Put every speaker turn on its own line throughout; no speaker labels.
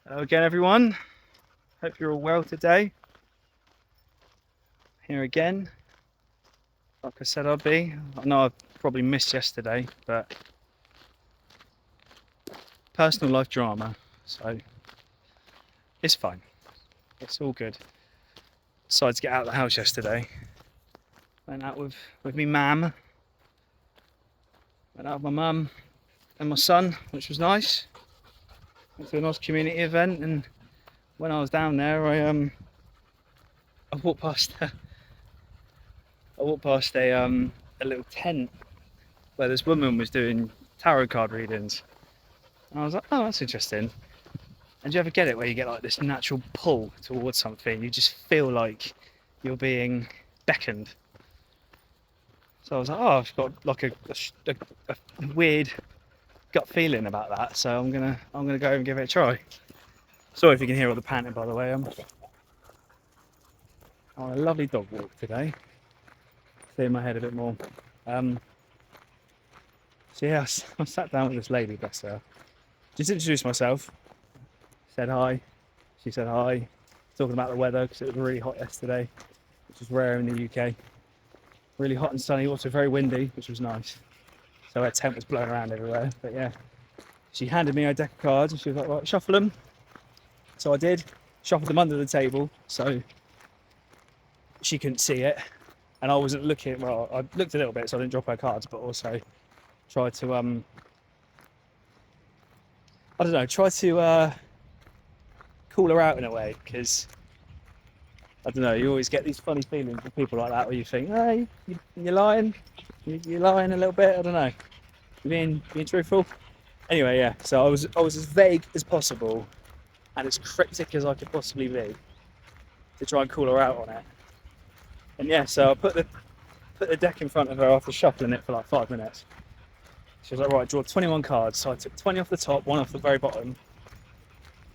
Hello again, everyone. Hope you're all well today. Here again, like I said I'd be. I know I probably missed yesterday, but personal life drama, so it's fine. It's all good. Decided to get out of the house yesterday. Went out with me mum. Went out with my mum and my son, which was nice. Went to a nice community event, and when I was down there, I walked past a little tent where this woman was doing tarot card readings. And I was like, oh, that's interesting. And do you ever get it where you get like this natural pull towards something? You just feel like you're being beckoned. So I was like, oh, I've got like a weird gut feeling about that. So I'm gonna go and give it a try. Sorry if you can hear all the panting, by the way. I'm on a lovely dog walk today. Clear my head a bit more. So yeah, I sat down with this lady, bless her. Just introduced myself. Said hi. She said hi. Talking about the weather because it was really hot yesterday, which is rare in the UK. Really hot and sunny, also very windy, which was nice. So her tent was blowing around everywhere. But yeah, she handed me a deck of cards and she was like, right, shuffle them. So I did. Shuffled them under the table so she couldn't see it. And I wasn't looking, well, I looked a little bit so I didn't drop her cards, but also tried to, call her out in a way, because I don't know, you always get these funny feelings with people like that where you think, hey, you're lying, you're lying a little bit, I don't know, you're being truthful. Anyway, yeah, so I was as vague as possible and as cryptic as I could possibly be to try and call her out on it. And yeah, so I put the deck in front of her after shuffling it for like 5 minutes. She was like, right, draw 21 cards. So I took 20 off the top, one off the very bottom,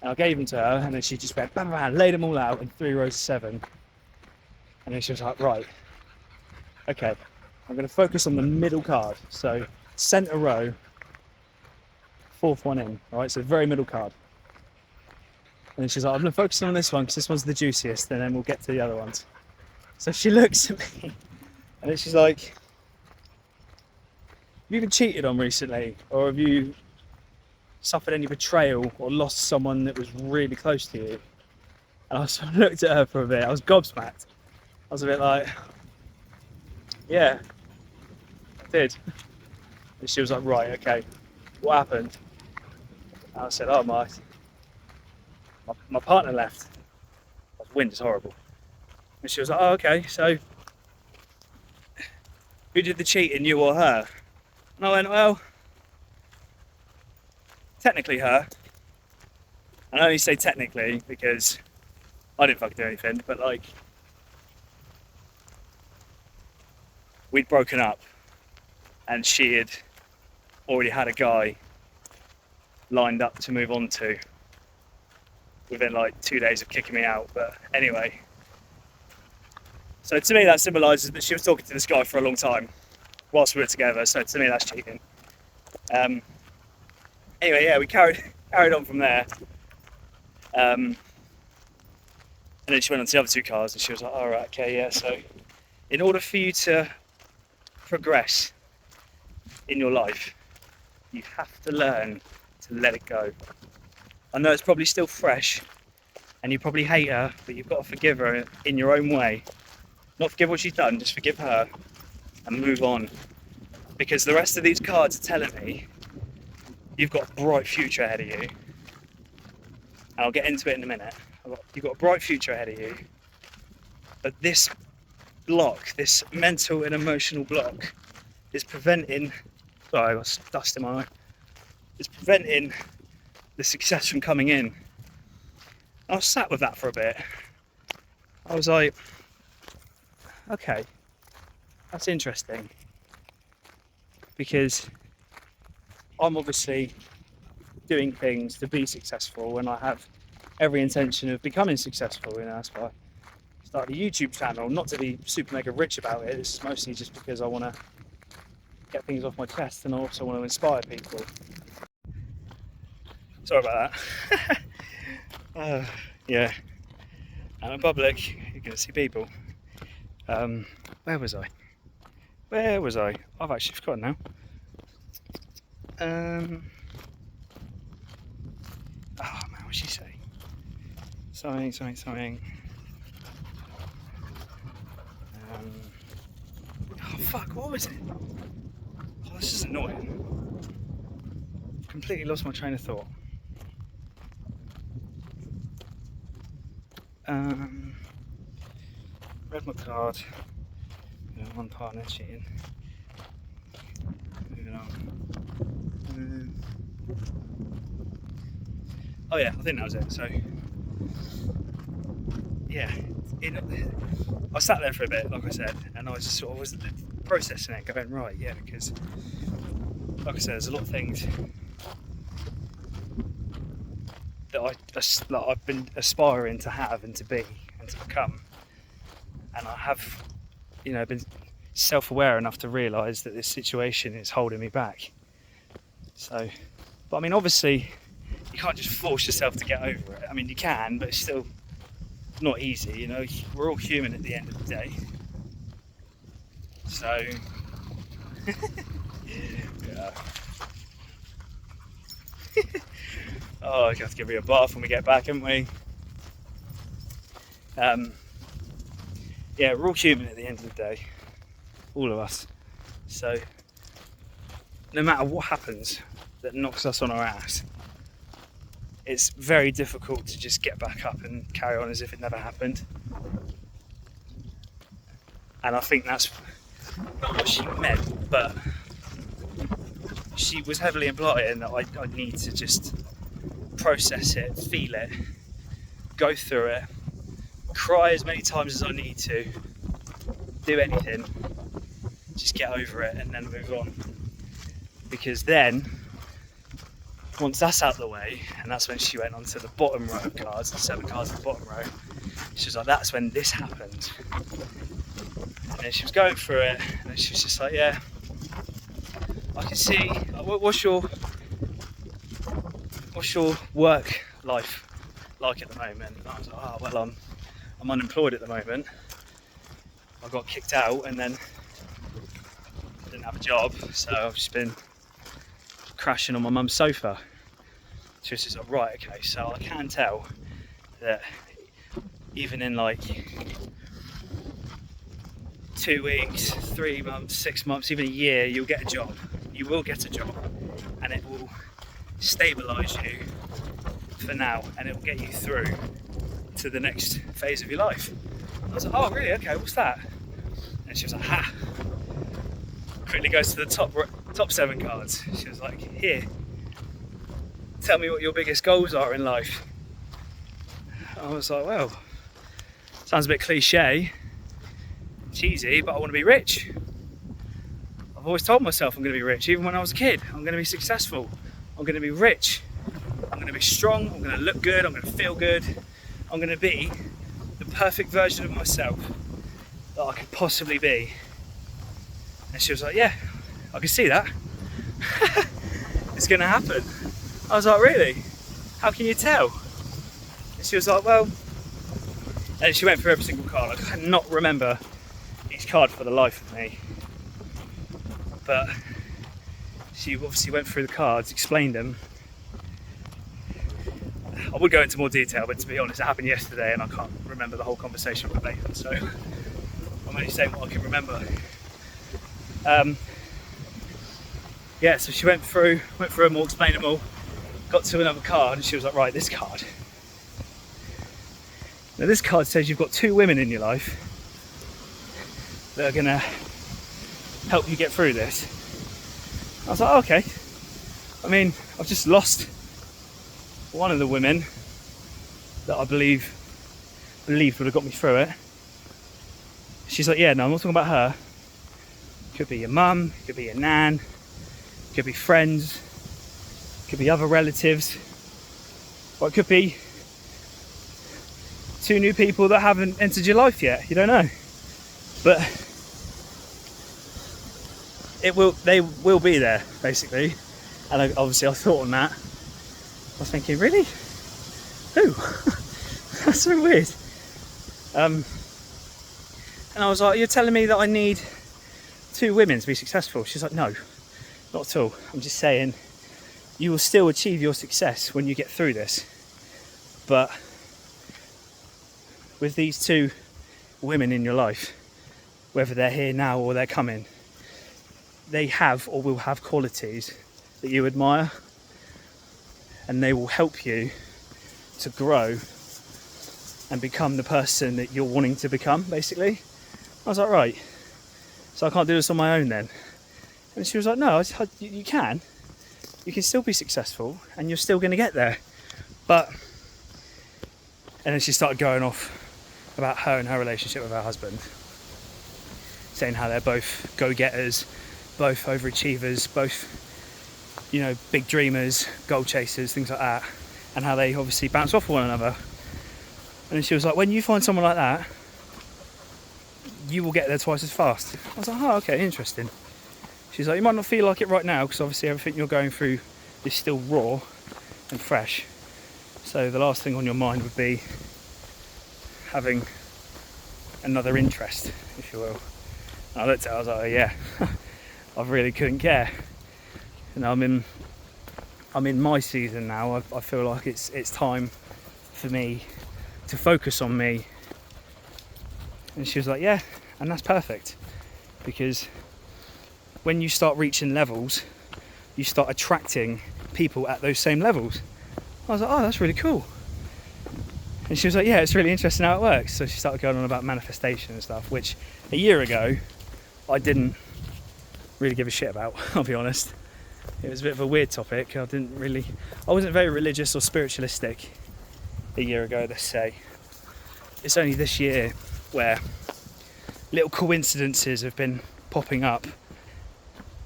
and I gave them to her, and then she just went bam, bam, laid them all out in 3 rows of 7. And then she was like, right, okay, I'm going to focus on the middle card. So centre row, 4th one in, all right, so the very middle card. And then she's like, I'm going to focus on this one because this one's the juiciest, and then we'll get to the other ones. So she looks at me, and then she's like, have you been cheated on recently? Or have you suffered any betrayal or lost someone that was really close to you? And I sort of looked at her for a bit. I was gobsmacked. I was a bit like, yeah, I did. And she was like, right, okay, what happened? And I said, oh, my partner left. The wind is horrible. And she was like, oh, okay, so who did the cheating, you or her? And I went, well, technically her. And I only say technically because I didn't fucking do anything, but like, we'd broken up and she had already had a guy lined up to move on to within like 2 days of kicking me out. But anyway, so to me that symbolises that she was talking to this guy for a long time whilst we were together, so to me that's cheating. Anyway, yeah, we carried on from there. And then she went on to the other 2 cards and she was like, all right, okay, yeah, so in order for you to progress in your life, you have to learn to let it go. I know it's probably still fresh and you probably hate her, but you've got to forgive her in your own way. Not forgive what she's done, just forgive her and move on. Because the rest of these cards are telling me you've got a bright future ahead of you. And I'll get into it in a minute. You've got a bright future ahead of you. But this block, this mental and emotional block, is preventing, sorry, I got dust in my eye. It's preventing the success from coming in. I was sat with that for a bit. I was like, okay, that's interesting. Because I'm obviously doing things to be successful and I have every intention of becoming successful, you know, that's why I started a YouTube channel, not to be super mega rich about it, it's mostly just because I want to get things off my chest and I also want to inspire people. Sorry about that. Yeah. Out in public, you're going to see people. Where was I? I've actually forgotten now. Oh man, what'd she say? Something. Oh fuck, what was it? Oh, this is annoying. Completely lost my train of thought. Read my card. One partner cheating. Moving on. Oh yeah, I think that was it. So yeah, I sat there for a bit, like I said, and I was just sort of was processing it, going right, yeah, because like I said, there's a lot of things that I've been aspiring to have and to be and to become, and I have, been self-aware enough to realise that this situation is holding me back. So, but I mean, obviously, you can't just force yourself to get over it. I mean, you can, but it's still not easy. We're all human at the end of the day. So, yeah. Oh, I have to give you a bath when we get back, haven't we? Yeah, we're all human at the end of the day, all of us. So, no matter what happens that knocks us on our ass, it's very difficult to just get back up and carry on as if it never happened. And I think that's not what she meant, but she was heavily implying that I need to just process it, feel it, go through it, cry as many times as I need to, do anything, just get over it and then move on. Because then, once that's out of the way, and that's when she went on to the bottom row of cards, the 7 cards at the bottom row, she was like, that's when this happened. And then she was going through it, and she was just like, yeah, I can see, what's your work life like at the moment? And I was like, oh, well, I'm unemployed at the moment. I got kicked out and then I didn't have a job, so I've just been crashing on my mum's sofa. She was just like, right, okay, so I can tell that even in like 2 weeks, 3 months, 6 months, even a year, you'll get a job. You will get a job, and it will stabilise you for now, and it will get you through to the next phase of your life. I was like, oh really? Okay, what's that? And she was like, ha. Quickly goes to the top 7 cards. She was like, here, tell me what your biggest goals are in life. I was like, well, sounds a bit cliche, cheesy, but I want to be rich. I've always told myself I'm going to be rich, even when I was a kid. I'm going to be successful. I'm going to be rich. I'm going to be strong. I'm going to look good. I'm going to feel good. I'm going to be the perfect version of myself that I could possibly be. And she was like, yeah, I can see that. It's going to happen. I was like, really? How can you tell? And she was like, well, and she went through every single card. I cannot remember each card for the life of me. But she obviously went through the cards, explained them. I would go into more detail, but to be honest, it happened yesterday and I can't remember the whole conversation verbatim, so I'm only saying what I can remember. Yeah, so she went through them all, explained them all, got to another card, and she was like, right, this card. Now this card says you've got 2 women in your life that are gonna help you get through this. I was like, okay. I mean, I've just lost one of the women that I believed would have got me through it. She's like, yeah, no, I'm not talking about her. Could be your mum, could be your nan, could be friends, could be other relatives, or it could be 2 new people that haven't entered your life yet. You don't know, but they will be there basically. And obviously I thought on that. I was thinking, really? who? That's so weird. And I was like, you're telling me that I need 2 women to be successful? She's like, no, not at all. I'm just saying you will still achieve your success when you get through this. But with these 2 women in your life, whether they're here now or they're coming, they have or will have qualities that you admire, and they will help you to grow and become the person that you're wanting to become, basically. I was like, right, so I can't do this on my own then? And she was like, no, you can still be successful and you're still going to get there. But, and then she started going off about her and her relationship with her husband, saying how they're both go-getters, both overachievers, both, you know, big dreamers, goal chasers, things like that, and how they obviously bounce off one another. And then she was like, when you find someone like that, you will get there twice as fast. I was like, oh, okay, interesting. She's like, you might not feel like it right now because obviously everything you're going through is still raw and fresh. So the last thing on your mind would be having another interest, if you will. And I looked at her, I was like, oh, yeah, I really couldn't care. And I'm in my season now. I feel like it's time for me to focus on me. And she was like, yeah, and that's perfect, because when you start reaching levels, you start attracting people at those same levels. I was like, oh, that's really cool. And she was like, yeah, it's really interesting how it works. So she started going on about manifestation and stuff, which a year ago I didn't really give a shit about, I'll be honest. It was a bit of a weird topic. I wasn't very religious or spiritualistic a year ago, let's say. It's only this year where little coincidences have been popping up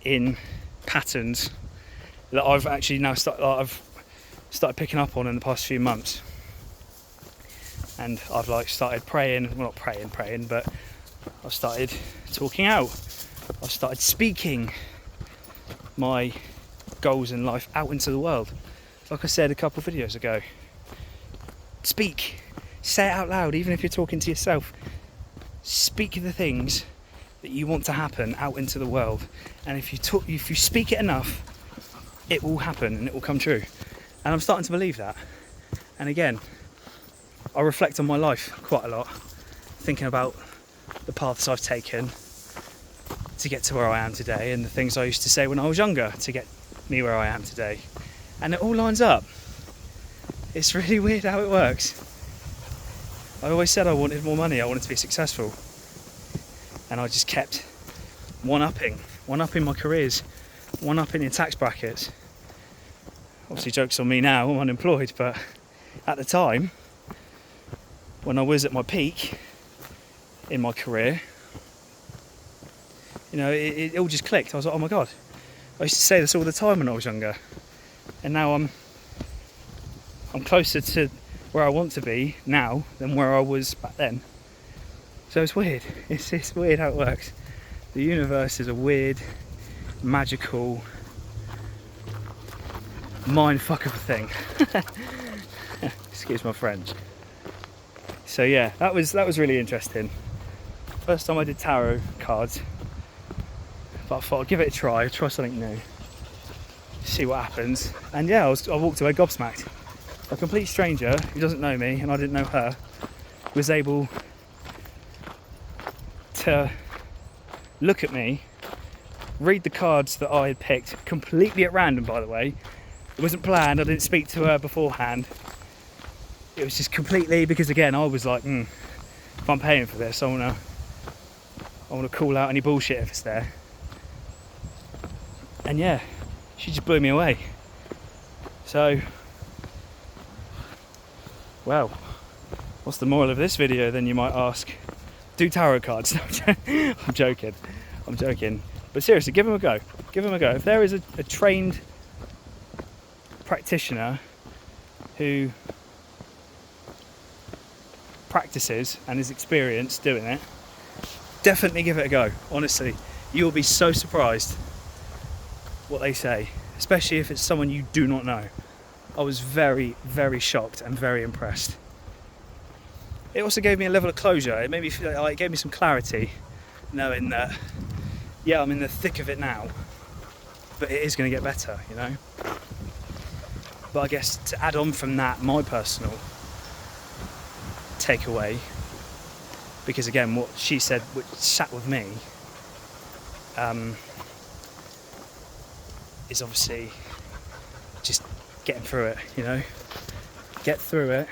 in patterns that I've actually now started picking up on in the past few months. And I've started praying, well, not praying, but I've started talking out. I've started speaking my goals in life out into the world. Like I said a couple of videos ago, speak, say it out loud, even if you're talking to yourself. Speak the things that you want to happen out into the world, and if you speak it enough, it will happen and it will come true. And I'm starting to believe that. And again, I reflect on my life quite a lot, thinking about the paths I've taken to get to where I am today, and the things I used to say when I was younger to get me where I am today. And it all lines up. It's really weird how it works. I always said I wanted more money, I wanted to be successful. And I just kept one-upping my careers, one-upping in tax brackets. Obviously joke's on me now, I'm unemployed, but at the time, when I was at my peak in my career, you know, it all just clicked. I was like, oh my God. I used to say this all the time when I was younger. And now I'm closer to where I want to be now than where I was back then. So it's weird. It's weird how it works. The universe is a weird, magical mindfuck of a thing. Excuse my French. So yeah, that was really interesting. First time I did tarot cards, but I thought I'd give it a try something new, see what happens. And yeah, I walked away gobsmacked. A complete stranger who doesn't know me and I didn't know her was able to look at me, read the cards that I had picked, completely at random, by the way. It wasn't planned, I didn't speak to her beforehand. It was just completely, because again, I was like, if I'm paying for this, I want to call out any bullshit if it's there. And yeah, she just blew me away. So, well, what's the moral of this video then, you might ask? Do tarot cards. I'm joking. But seriously, give them a go. If there is a trained practitioner who practices and is experienced doing it, definitely give it a go. Honestly, you'll be so surprised what they say, especially if it's someone you do not know. I was very, very shocked and very impressed. It also gave me a level of closure. It made me feel like, it gave me some clarity, knowing that, yeah, I'm in the thick of it now, but it is going to get better, you know. But I guess to add on from that, my personal takeaway, because again, what she said, which sat with me, is obviously just getting through it, you know. Get through it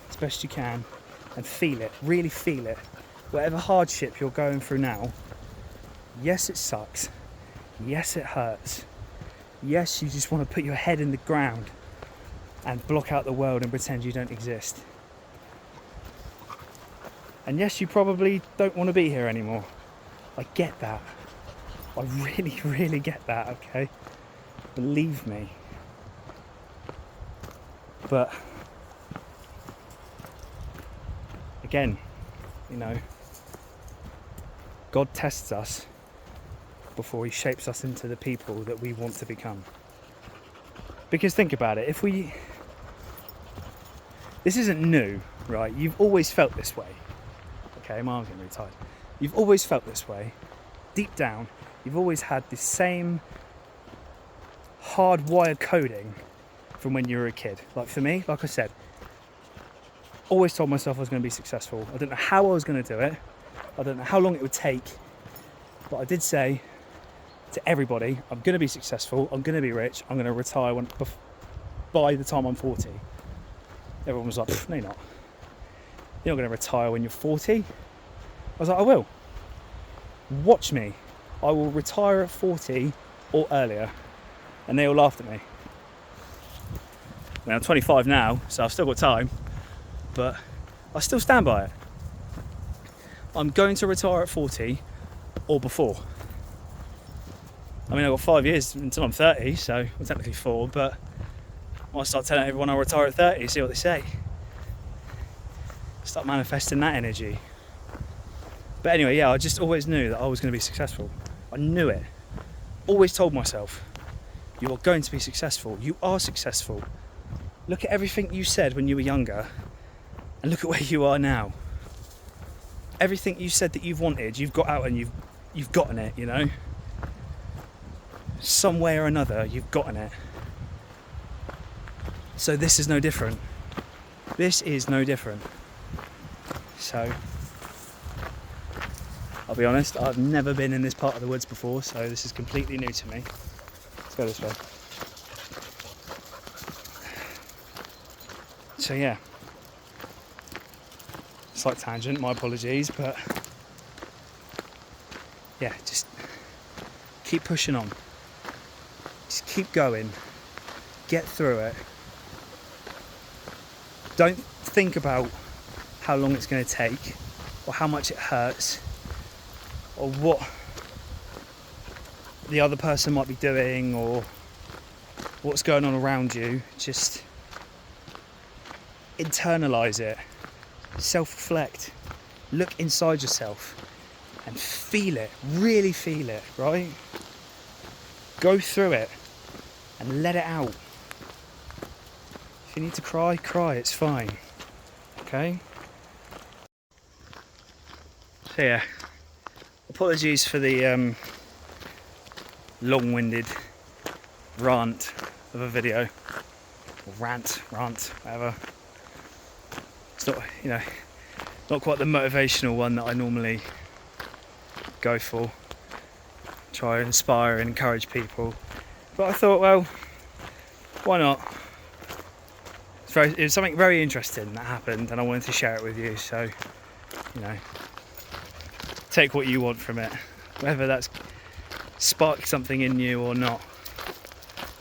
as best you can and feel it, really feel it. Whatever hardship you're going through now, yes, it sucks. Yes, it hurts. Yes, you just want to put your head in the ground and block out the world and pretend you don't exist. And yes, you probably don't want to be here anymore. I get that. I really, really get that, okay? Believe me. But again, you know, God tests us before he shapes us into the people that we want to become. Because think about it, this isn't new, right? You've always felt this way. Okay, my arm's getting really tired. You've always felt this way. Deep down, you've always had the same hardwired coding from when you were a kid. Like for me, like I said, always told myself I was going to be successful. I didn't know how I was going to do it. I don't know how long it would take. But I did say to everybody, I'm going to be successful. I'm going to be rich. I'm going to retire by the time I'm 40. Everyone was like, no, you're not. You're not going to retire when you're 40. I was like, I will. Watch me. I will retire at 40 or earlier. And they all laughed at me. I mean, I'm 25 now, so I've still got time. But I still stand by it. I'm going to retire at 40 or before. I mean, I've got 5 years until I'm 30, so well, technically 4, but I might start telling everyone I'll retire at 30, see what they say. Start manifesting that energy. But anyway, yeah, I just always knew that I was going to be successful. I knew it. Always told myself, you are going to be successful. You are successful. Look at everything you said when you were younger, and look at where you are now. Everything you said that you've wanted, you've got out and you've gotten it, you know. Some way or another, you've gotten it. So this is no different. This is no different. So, I'll be honest, I've never been in this part of the woods before, so this is completely new to me. Let's go this way. So yeah, slight tangent, my apologies, but yeah, just keep pushing on. Just keep going. Get through it. Don't think about how long it's going to take, or how much it hurts, or what the other person might be doing, or what's going on around you. Just internalize it, self-reflect, look inside yourself and feel it, really feel it, right? Go through it and let it out. If you need to cry, cry, it's fine, okay? So yeah, apologies for the long-winded rant of a video, or rant, whatever. It's not, you know, not quite the motivational one that I normally go for. Try and inspire and encourage people. But I thought, well, why not? It was something very interesting that happened and I wanted to share it with you. So, you know, take what you want from it. Whether that's sparked something in you or not,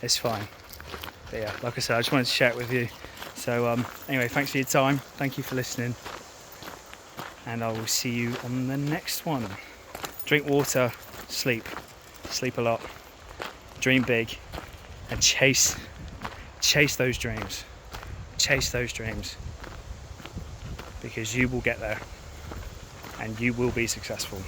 it's fine. But yeah, like I said, I just wanted to share it with you. So anyway, thanks for your time. Thank you for listening. And I will see you on the next one. Drink water, sleep a lot, dream big, and chase those dreams. Chase those dreams. Because you will get there. And you will be successful.